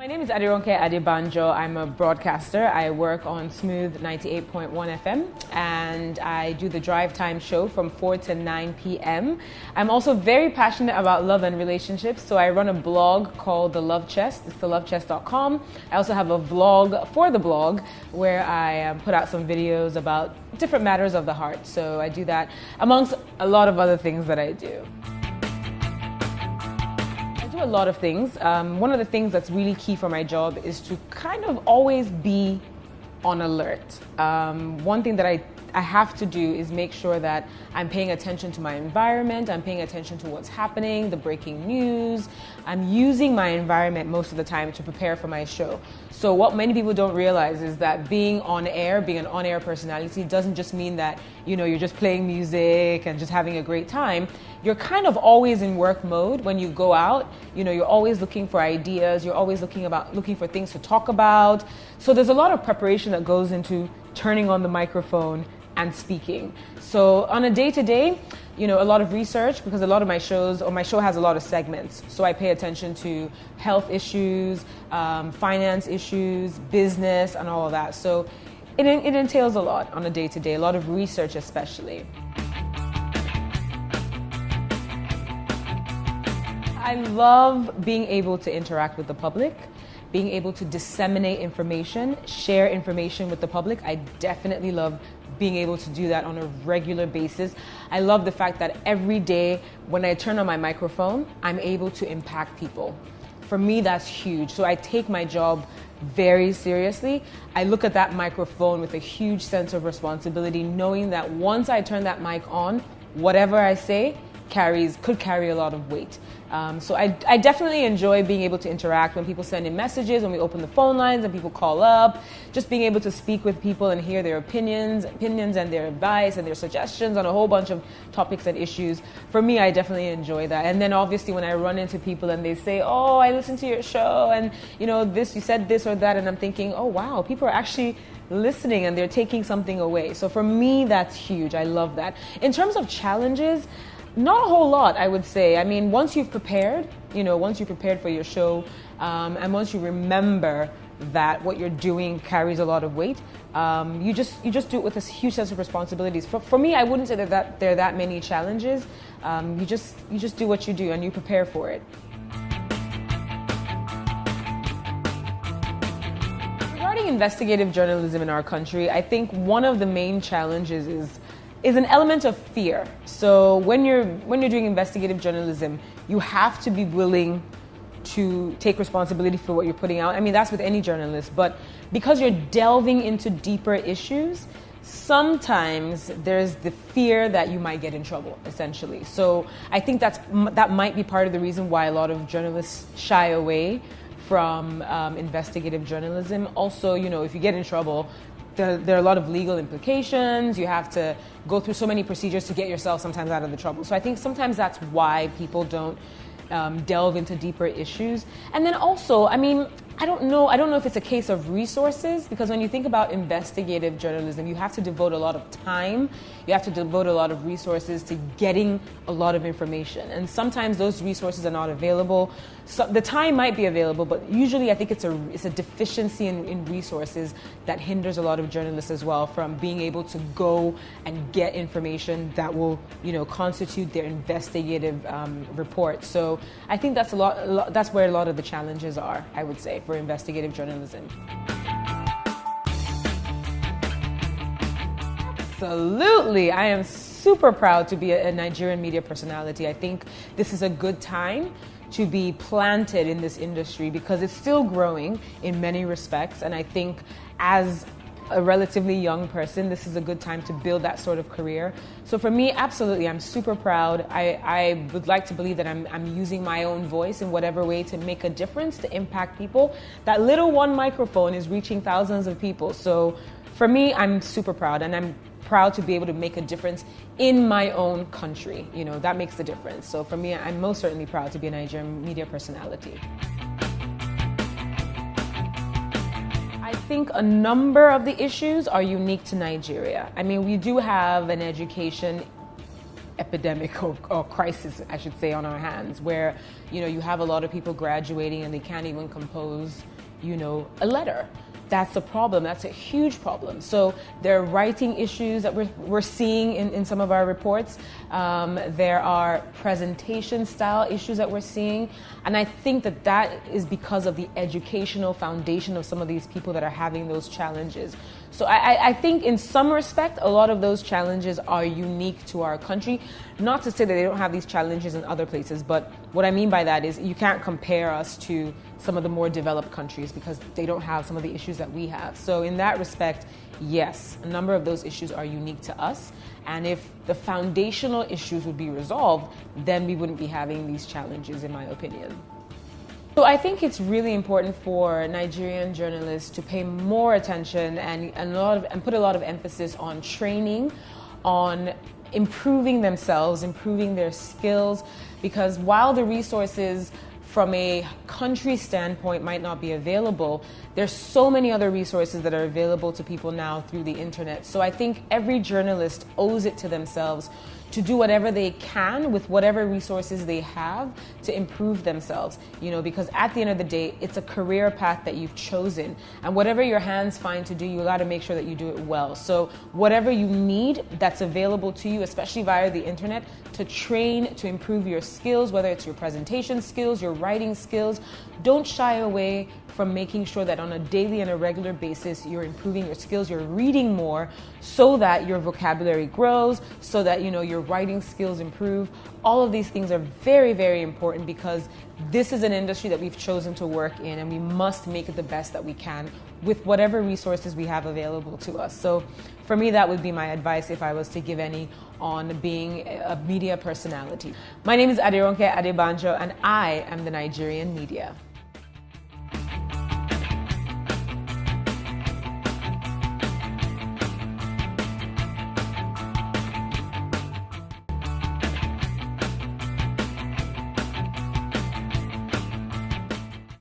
My name is Aderonke I'm a broadcaster. I work on Smooth 98.1 FM and I do the drive time show from 4 to 9 p.m. I'm also very passionate about love and relationships, so I run a blog called The Love Chest. It's thelovechest.com. I also have a vlog for the blog where I put out some videos about different matters of the heart. So I do that amongst a lot of other things that I do. I do a lot of things. One of the things that's really key for my job is to kind of always be on alert. One thing that I have to do is make sure that I'm paying attention to my environment, I'm paying attention to what's happening, the breaking news. I'm using my environment most of the time to prepare for my show. So what many people don't realize is that being on air, being an on-air personality doesn't just mean that, you're just playing music and just having a great time. You're kind of always in work mode when you go out. You're always looking for ideas, you're always looking for things to talk about. So there's a lot of preparation that goes into turning on the microphone and speaking. So on a day-to-day, a lot of research, because a lot of my show has a lot of segments. So I pay attention to health issues, finance issues, business, and all of that. So it entails a lot on a day-to-day, a lot of research especially. I love being able to interact with the public, being able to disseminate information, share information with the public. I definitely love being able to do that on a regular basis. I love the fact that every day when I turn on my microphone, I'm able to impact people. For me, that's huge. So I take my job very seriously. I look at that microphone with a huge sense of responsibility, knowing that once I turn that mic on, whatever I say could carry a lot of weight. So I definitely enjoy being able to interact when people send in messages, when we open the phone lines and people call up, just being able to speak with people and hear their opinions and their advice and their suggestions on a whole bunch of topics and issues. For me, I definitely enjoy that. And then obviously when I run into people and they say, oh, I listened to your show and you said this or that, and I'm thinking, oh wow, people are actually listening and they're taking something away. So for me, that's huge. I love that. In terms of challenges, not a whole lot, I would say. I mean, once you've prepared, for your show, and once you remember that what you're doing carries a lot of weight, you just do it with this huge sense of responsibilities. For me, I wouldn't say that there are that many challenges. You just do what you do and you prepare for it. Regarding investigative journalism in our country, I think one of the main challenges is an element of fear. So when you're doing investigative journalism, you have to be willing to take responsibility for what you're putting out. I mean, that's with any journalist, but because you're delving into deeper issues, sometimes there's the fear that you might get in trouble, essentially. So I think that might be part of the reason why a lot of journalists shy away from investigative journalism. Also, if you get in trouble, there are a lot of legal implications. You have to go through so many procedures to get yourself sometimes out of the trouble. So I think sometimes that's why people don't delve into deeper issues. And then also, I mean, I don't know if it's a case of resources, because when you think about investigative journalism, you have to devote a lot of time, you have to devote a lot of resources to getting a lot of information. And sometimes those resources are not available. So the time might be available, but usually I think it's a deficiency in resources that hinders a lot of journalists as well from being able to go and get information that will, constitute their investigative report. So I think that's that's where a lot of the challenges are, I would say, for investigative journalism. Absolutely. I am super proud to be a Nigerian media personality. I think this is a good time to be planted in this industry because it's still growing in many respects. And I think as a relatively young person, this is a good time to build that sort of career. So for me, absolutely, I'm super proud. I would like to believe that I'm using my own voice in whatever way to make a difference, to impact people. That little one microphone is reaching thousands of people. So for me, I'm super proud, and I'm proud to be able to make a difference in my own country. That makes the difference. So for me, I'm most certainly proud to be a Nigerian media personality. I think a number of the issues are unique to Nigeria. I mean, we do have an education epidemic or crisis, I should say, on our hands, where you have a lot of people graduating and they can't even compose a letter. That's a problem. That's a huge problem. So there are writing issues that we're seeing in some of our reports. There are presentation style issues that we're seeing. And I think that is because of the educational foundation of some of these people that are having those challenges. So I think in some respect, a lot of those challenges are unique to our country. Not to say that they don't have these challenges in other places, but what I mean by that is you can't compare us to some of the more developed countries because they don't have some of the issues that we have. So in that respect, yes, a number of those issues are unique to us. And if the foundational issues would be resolved, then we wouldn't be having these challenges, in my opinion. So I think it's really important for Nigerian journalists to pay more attention and put a lot of emphasis on training, on improving themselves, improving their skills, because while the resources from a country standpoint might not be available, there's so many other resources that are available to people now through the internet. So I think every journalist owes it to themselves to do whatever they can with whatever resources they have to improve themselves, because at the end of the day, it's a career path that you've chosen. And whatever your hands find to do, you got to make sure that you do it well. So whatever you need that's available to you, especially via the internet, to train, to improve your skills, whether it's your presentation skills, your writing skills, don't shy away from making sure that on a daily and a regular basis, you're improving your skills, you're reading more so that your vocabulary grows, so that, your writing skills improve. All of these things are very, very important because this is an industry that we've chosen to work in, and we must make it the best that we can with whatever resources we have available to us. So for me, that would be my advice if I was to give any on being a media personality. My name is Aderonke and I am the Nigerian media.